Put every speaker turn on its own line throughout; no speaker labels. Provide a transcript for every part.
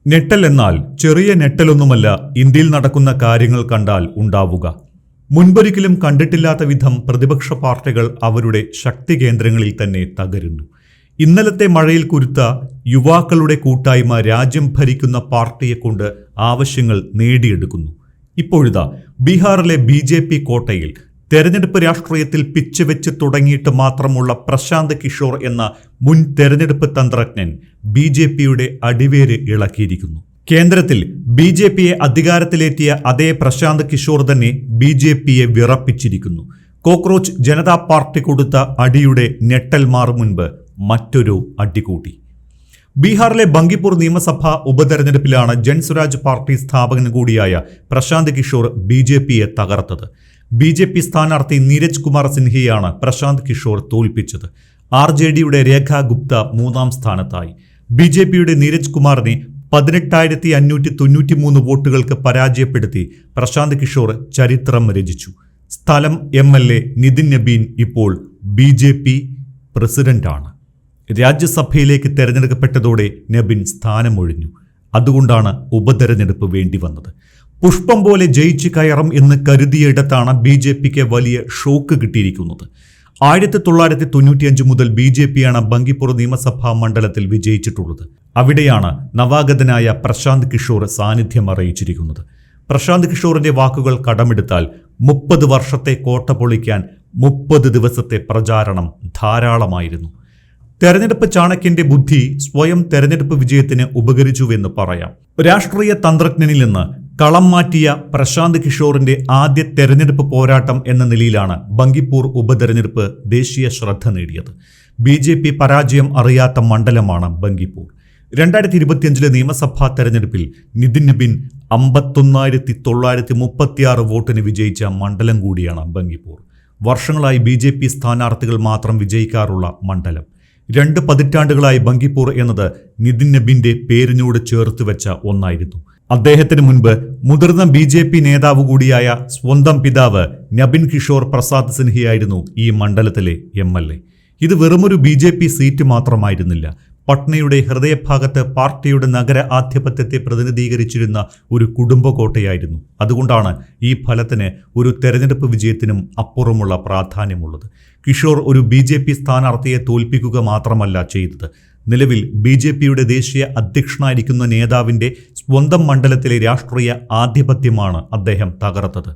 ഞെട്ടൽ എന്നാൽ ചെറിയ ഞെട്ടലൊന്നുമല്ല ഇന്ത്യയിൽ നടക്കുന്ന കാര്യങ്ങൾ കണ്ടാൽ ഉണ്ടാവുക. മുൻപൊരിക്കലും കണ്ടിട്ടില്ലാത്ത വിധം പ്രതിപക്ഷ പാർട്ടികൾ അവരുടെ ശക്തി കേന്ദ്രങ്ങളിൽ തന്നെ തകരുന്നു. ഇന്നലത്തെ മഴയിൽ കുരുത്ത യുവാക്കളുടെ കൂട്ടായ്മ രാജ്യം ഭരിക്കുന്ന പാർട്ടിയെക്കൊണ്ട് ആവശ്യങ്ങൾ നേടിയെടുക്കുന്നു. ഇപ്പോഴിതാ ബീഹാറിലെ BJP കോട്ടയിൽ തെരഞ്ഞെടുപ്പ് രാഷ്ട്രീയത്തിൽ പിച്ചുവെച്ച് തുടങ്ങിയിട്ട് മാത്രമുള്ള പ്രശാന്ത് കിഷോർ എന്ന മുൻ തെരഞ്ഞെടുപ്പ് തന്ത്രജ്ഞൻ BJPയുടെ അടിവേര് ഇളക്കിയിരിക്കുന്നു. കേന്ദ്രത്തിൽ BJPയെ അധികാരത്തിലേറ്റിയ അതേ പ്രശാന്ത് കിഷോർ തന്നെ BJPയെ വിറപ്പിച്ചിരിക്കുന്നു. കോക്രോച്ച് ജനതാ പാർട്ടി കൊടുത്ത അടിയുടെ ഞെട്ടൽ മാറും മുൻപ് മറ്റൊരു അടികൂടി. ബീഹാറിലെ ബങ്കിപ്പൂർ നിയമസഭാ ഉപതെരഞ്ഞെടുപ്പിലാണ് ജൻസ്വരാജ് പാർട്ടി സ്ഥാപകൻ കൂടിയായ പ്രശാന്ത് കിഷോർ BJPയെ തകർത്തത്. BJP സ്ഥാനാർത്ഥി നീരജ് കുമാർ സിൻഹയെയാണ് പ്രശാന്ത് കിഷോർ തോൽപ്പിച്ചത്. RJDയുടെ രേഖാ ഗുപ്ത 3ാം സ്ഥാനത്തായി. BJPയുടെ നീരജ് കുമാറിനെ 18,593 വോട്ടുകൾക്ക് പരാജയപ്പെടുത്തി പ്രശാന്ത് കിഷോർ ചരിത്രം രചിച്ചു. സ്ഥലം MLA നിതിൻ നബീൻ ഇപ്പോൾ BJP പ്രസിഡന്റാണ്. രാജ്യസഭയിലേക്ക് തെരഞ്ഞെടുക്കപ്പെട്ടതോടെ നബീൻ സ്ഥാനമൊഴിഞ്ഞു. അതുകൊണ്ടാണ് ഉപതെരഞ്ഞെടുപ്പ് വേണ്ടി വന്നത്. പുഷ്പം പോലെ ജയിച്ചു കയറും എന്ന് കരുതിയിടത്താണ് BJPക്ക് വലിയ ഷോക്ക് കിട്ടിയിരിക്കുന്നത്. 1995 മുതൽ BJPയാണ് ബങ്കിപ്പൂർ നിയമസഭാ മണ്ഡലത്തിൽ വിജയിച്ചിട്ടുള്ളത്. അവിടെയാണ് നവാഗതനായ പ്രശാന്ത് കിഷോർ സാന്നിധ്യം അറിയിച്ചിരിക്കുന്നത്. പ്രശാന്ത് കിഷോറിന്റെ വാക്കുകൾ കടമെടുത്താൽ 30 വർഷത്തെ കോട്ട പൊളിക്കാൻ 30 ദിവസത്തെ പ്രചാരണം ധാരാളമായിരുന്നു. തെരഞ്ഞെടുപ്പ് ചാണക്യന്റെ ബുദ്ധി സ്വയം തെരഞ്ഞെടുപ്പ് വിജയത്തിന് ഉപകരിച്ചുവെന്ന് പറയാം. രാഷ്ട്രീയ തന്ത്രജ്ഞനിൽ നിന്ന് കളം മാറ്റിയ പ്രശാന്ത് കിഷോറിന്റെ ആദ്യ തെരഞ്ഞെടുപ്പ് പോരാട്ടം എന്ന നിലയിലാണ് ബങ്കിപ്പൂർ ഉപതെരഞ്ഞെടുപ്പ് ദേശീയ ശ്രദ്ധ നേടിയത്. BJP പരാജയം അറിയാത്ത മണ്ഡലമാണ് ബങ്കിപ്പൂർ. 2025 നിയമസഭാ തെരഞ്ഞെടുപ്പിൽ നിതിൻ നബീൻ 51,936 വോട്ടിന് വിജയിച്ച മണ്ഡലം കൂടിയാണ് ബങ്കിപ്പൂർ. വർഷങ്ങളായി BJP സ്ഥാനാർത്ഥികൾ മാത്രം വിജയിക്കാറുള്ള മണ്ഡലം. 2 പതിറ്റാണ്ടുകളായി ബങ്കിപ്പൂർ എന്നത് നിതിൻ നബീന്റെ പേരിനോട് ചേർത്ത് വെച്ച ഒന്നായിരുന്നു. അദ്ദേഹത്തിന് മുൻപ് മുതിർന്ന BJP നേതാവ് കൂടിയായ സ്വന്തം പിതാവ് നബിൻ കിഷോർ പ്രസാദ് സിൻഹയായിരുന്നു ഈ മണ്ഡലത്തിലെ MLA. ഇത് വെറുമൊരു BJP സീറ്റ് മാത്രമായിരുന്നില്ല. പട്നയുടെ ഹൃദയഭാഗത്ത് പാർട്ടിയുടെ നഗര ആധിപത്യത്തെ പ്രതിനിധീകരിച്ചിരുന്ന ഒരു കുടുംബകോട്ടയായിരുന്നു. അതുകൊണ്ടാണ് ഈ ഫലത്തിന് ഒരു തെരഞ്ഞെടുപ്പ് വിജയത്തിനും അപ്പുറമുള്ള പ്രാധാന്യമുള്ളത്. കിഷോർ ഒരു BJP സ്ഥാനാർത്ഥിയെ തോൽപ്പിക്കുക മാത്രമല്ല ചെയ്തത്. നിലവിൽ BJPയുടെ ദേശീയ അധ്യക്ഷനായിരിക്കുന്ന നേതാവിൻ്റെ സ്വന്തം മണ്ഡലത്തിലെ രാഷ്ട്രീയ ആധിപത്യമാണ് അദ്ദേഹം തകർത്തത്.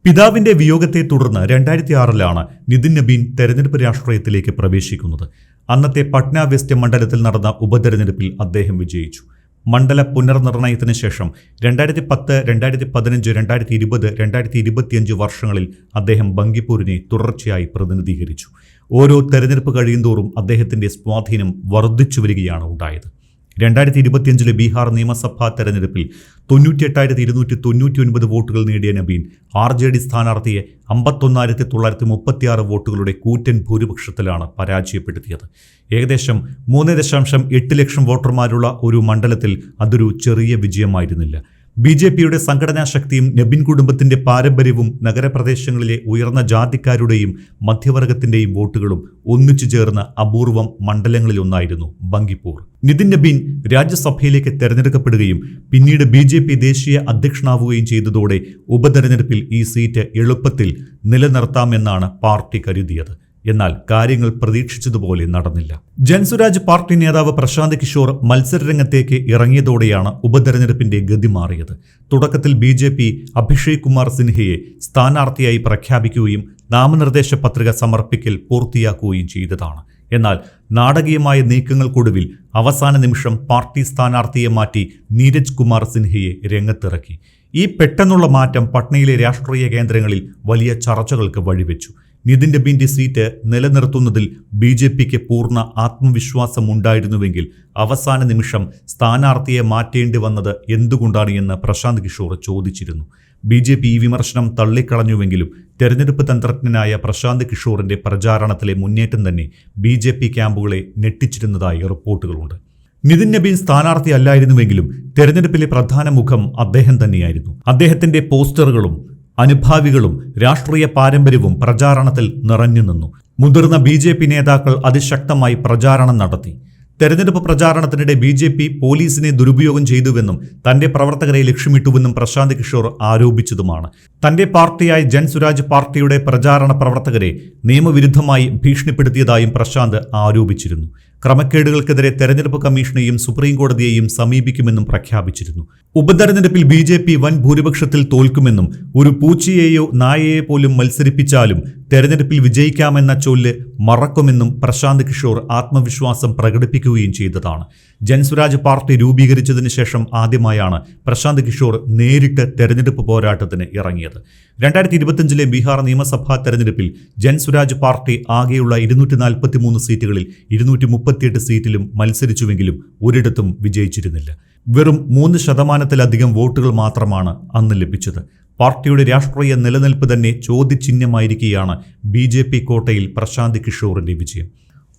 പിതാവിന്റെ വിയോഗത്തെ തുടർന്ന് 2006 നിതിൻ നബീൻ തെരഞ്ഞെടുപ്പ് രാഷ്ട്രീയത്തിലേക്ക് പ്രവേശിക്കുന്നത്. അന്നത്തെ പട്ന വെസ്റ്റ് മണ്ഡലത്തിൽ നടന്ന ഉപതെരഞ്ഞെടുപ്പിൽ അദ്ദേഹം വിജയിച്ചു. മണ്ഡല പുനർനിർണയത്തിന് ശേഷം 2010, 2015, 2020, 2025 വർഷങ്ങളിൽ അദ്ദേഹം ബങ്കിപ്പൂരിനെ തുടർച്ചയായി പ്രതിനിധീകരിച്ചു. ഓരോ തെരഞ്ഞെടുപ്പ് കഴിയുന്തോറും അദ്ദേഹത്തിന്റെ സ്വാധീനം വർദ്ധിച്ചു വരികയാണ് ഉണ്ടായത്. 2025 ബീഹാർ നിയമസഭാ തെരഞ്ഞെടുപ്പിൽ 98,299 വോട്ടുകൾ നേടിയ നബീൻ RJD സ്ഥാനാർത്ഥിയെ 51,936 വോട്ടുകളുടെ കൂറ്റൻ ഭൂരിപക്ഷത്തിലാണ് പരാജയപ്പെടുത്തിയത്. ഏകദേശം 3.8 ലക്ഷം വോട്ടർമാരുള്ള ഒരു മണ്ഡലത്തിൽ അതൊരു ചെറിയ വിജയമായിരുന്നില്ല. BJPയുടെ സംഘടനാ ശക്തിയും നബീൻ കുടുംബത്തിന്റെ പാരമ്പര്യവും നഗരപ്രദേശങ്ങളിലെ ഉയർന്ന ജാതിക്കാരുടെയും മധ്യവർഗത്തിന്റെയും വോട്ടുകളും ഒന്നിച്ചു ചേർന്ന അപൂർവം മണ്ഡലങ്ങളിലൊന്നായിരുന്നു ബങ്കിപ്പൂർ. നിതിൻ നബീൻ രാജ്യസഭയിലേക്ക് തെരഞ്ഞെടുക്കപ്പെടുകയും പിന്നീട് BJP ദേശീയ അധ്യക്ഷനാവുകയും ചെയ്തതോടെ ഉപതെരഞ്ഞെടുപ്പിൽ ഈ സീറ്റ് എളുപ്പത്തിൽ നിലനിർത്താമെന്നാണ് പാർട്ടി കരുതിയത്. എന്നാൽ കാര്യങ്ങൾ പ്രതീക്ഷിച്ചതുപോലെ നടന്നില്ല. ജൻസ്വരാജ് പാർട്ടി നേതാവ് പ്രശാന്ത് കിഷോർ മത്സരരംഗത്തേക്ക് ഇറങ്ങിയതോടെയാണ് ഉപതെരഞ്ഞെടുപ്പിന്റെ ഗതി മാറിയത്. തുടക്കത്തിൽ BJP അഭിഷേക് കുമാർ സിൻഹയെ സ്ഥാനാർത്ഥിയായി പ്രഖ്യാപിക്കുകയും നാമനിർദ്ദേശ പത്രിക സമർപ്പിക്കൽ പൂർത്തിയാക്കുകയും ചെയ്തതാണ്. എന്നാൽ നാടകീയമായ നീക്കങ്ങൾക്കൊടുവിൽ അവസാന നിമിഷം പാർട്ടി സ്ഥാനാർത്ഥിയെ മാറ്റി നീരജ് കുമാർ സിൻഹയെ രംഗത്തിറക്കി. ഈ പെട്ടെന്നുള്ള മാറ്റം പട്നയിലെ രാഷ്ട്രീയ കേന്ദ്രങ്ങളിൽ വലിയ ചർച്ചകൾക്ക് വഴിവെച്ചു. നിതിൻ നബീന്റെ സീറ്റ് നിലനിർത്തുന്നതിൽ BJPക്ക് പൂർണ്ണ ആത്മവിശ്വാസമുണ്ടായിരുന്നുവെങ്കിൽ അവസാന നിമിഷം സ്ഥാനാർത്ഥിയെ മാറ്റേണ്ടി വന്നത് എന്തുകൊണ്ടാണ് എന്ന് പ്രശാന്ത് കിഷോർ ചോദിച്ചിരുന്നു. BJP ഈ വിമർശനം തള്ളിക്കളഞ്ഞുവെങ്കിലും തെരഞ്ഞെടുപ്പ് തന്ത്രജ്ഞനായ പ്രശാന്ത് കിഷോറിന്റെ പ്രചാരണത്തിലെ മുന്നേറ്റം തന്നെ BJP ക്യാമ്പുകളെ ഞെട്ടിച്ചിരുന്നതായി റിപ്പോർട്ടുകളുണ്ട്. നിതിൻ നബീൻ സ്ഥാനാർത്ഥി അല്ലായിരുന്നുവെങ്കിലും തെരഞ്ഞെടുപ്പിലെ പ്രധാന മുഖം അദ്ദേഹം തന്നെയായിരുന്നു. അദ്ദേഹത്തിന്റെ പോസ്റ്ററുകളും അനുഭാവികളും രാഷ്ട്രീയ പാരമ്പര്യവും പ്രചാരണത്തിൽ നിറഞ്ഞു നിന്നു. മുതിർന്ന BJP നേതാക്കൾ അതിശക്തമായി പ്രചാരണം നടത്തി. തെരഞ്ഞെടുപ്പ് പ്രചാരണത്തിനിടെ BJP പോലീസിനെ ദുരുപയോഗം ചെയ്തുവെന്നും തന്റെ പ്രവർത്തകരെ ലക്ഷ്യമിട്ടുവെന്നും പ്രശാന്ത് കിഷോർ ആരോപിച്ചതുമാണ്. തന്റെ പാർട്ടിയായ ജൻസുരാജ് പാർട്ടിയുടെ പ്രചാരണ പ്രവർത്തകരെ നിയമവിരുദ്ധമായി ഭീഷണിപ്പെടുത്തിയതായും പ്രശാന്ത് ആരോപിച്ചിരുന്നു. ക്രമക്കേടുകൾക്കെതിരെ തെരഞ്ഞെടുപ്പ് കമ്മീഷനെയും സുപ്രീം കോടതിയെയും സമീപിക്കുമെന്നും പ്രഖ്യാപിച്ചിരുന്നു. ഉപതെരഞ്ഞെടുപ്പിൽ BJP വൻ ഭൂരിപക്ഷത്തിൽ തോൽക്കുമെന്നും ഒരു പൂച്ചയെയോ നായയെ പോലും മത്സരിപ്പിച്ചാലും തെരഞ്ഞെടുപ്പിൽ വിജയിക്കാമെന്ന ചൊല്ല് മറക്കുമെന്നും പ്രശാന്ത് കിഷോർ ആത്മവിശ്വാസം പ്രകടിപ്പിക്കുകയും ചെയ്തതാണ്. ജൻസുരാജ് പാർട്ടി രൂപീകരിച്ചതിന് ശേഷം ആദ്യമായാണ് പ്രശാന്ത് കിഷോർ നേരിട്ട് തെരഞ്ഞെടുപ്പ് പോരാട്ടത്തിന് ഇറങ്ങിയത്. 2025 ബീഹാർ നിയമസഭാ തെരഞ്ഞെടുപ്പിൽ ജൻസുരാജ് പാർട്ടി ആകെയുള്ള 243 സീറ്റുകളിൽ 238 സീറ്റിലും മത്സരിച്ചുവെങ്കിലും ഒരിടത്തും വിജയിച്ചിരുന്നില്ല. വെറും 3% വോട്ടുകൾ മാത്രമാണ് അന്ന് ലഭിച്ചത്. പാർട്ടിയുടെ രാഷ്ട്രീയ നിലനിൽപ്പ് തന്നെ ചോദ്യചിഹ്നമായിരിക്കെയാണ് BJP കോട്ടയിൽ പ്രശാന്ത് കിഷോറിന്റെ വിജയം.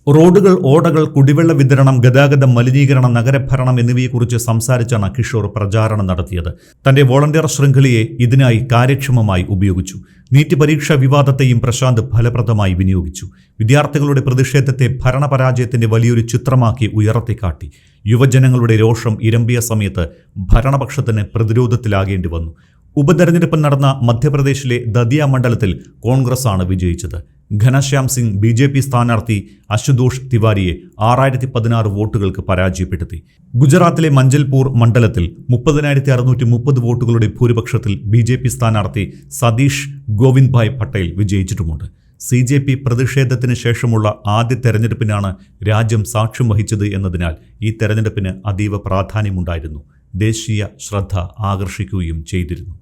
റോഡുകൾ, ഓടകൾ, കുടിവെള്ള വിതരണം, ഗതാഗത മലിനീകരണം, നഗരഭരണം എന്നിവയെക്കുറിച്ച് സംസാരിച്ചാണ് കിഷോർ പ്രചാരണം നടത്തിയത്. തന്റെ വോളണ്ടിയർ ശൃംഖലയെ ഇതിനായി കാര്യക്ഷമമായി ഉപയോഗിച്ചു. നീറ്റ് പരീക്ഷാ വിവാദത്തെയും പ്രശാന്ത് ഫലപ്രദമായി വിനിയോഗിച്ചു. വിദ്യാർത്ഥികളുടെ പ്രതിഷേധത്തെ ഭരണപരാജയത്തിന്റെ വലിയൊരു ചിത്രമാക്കി ഉയർത്തിക്കാട്ടി. യുവജനങ്ങളുടെ രോഷം ഇരമ്പിയ സമയത്ത് ഭരണപക്ഷത്തിന് പ്രതിരോധത്തിലാകേണ്ടി വന്നു. ഉപതെരഞ്ഞെടുപ്പ് നടന്ന മധ്യപ്രദേശിലെ ദതിയ മണ്ഡലത്തിൽ കോൺഗ്രസാണ് വിജയിച്ചത്. ഘനശ്യാം സിംഗ് BJP സ്ഥാനാർത്ഥി അശുതോഷ് തിവാരിയെ 6016 വോട്ടുകൾക്ക് പരാജയപ്പെടുത്തി. ഗുജറാത്തിലെ മഞ്ചൽപൂർ മണ്ഡലത്തിൽ 30,630 വോട്ടുകളുടെ ഭൂരിപക്ഷത്തിൽ BJP സ്ഥാനാർത്ഥി സതീഷ് ഗോവിന്ദ് ഭായ് പട്ടേൽ വിജയിച്ചിട്ടുമുണ്ട്. CJP പ്രതിഷേധത്തിന് ശേഷമുള്ള ആദ്യ തെരഞ്ഞെടുപ്പിനാണ് രാജ്യം സാക്ഷ്യം വഹിച്ചത് എന്നതിനാൽ ഈ തെരഞ്ഞെടുപ്പിന് അതീവ പ്രാധാന്യമുണ്ടായിരുന്നു. ദേശീയ ശ്രദ്ധ ആകർഷിക്കുകയും ചെയ്തിരുന്നു.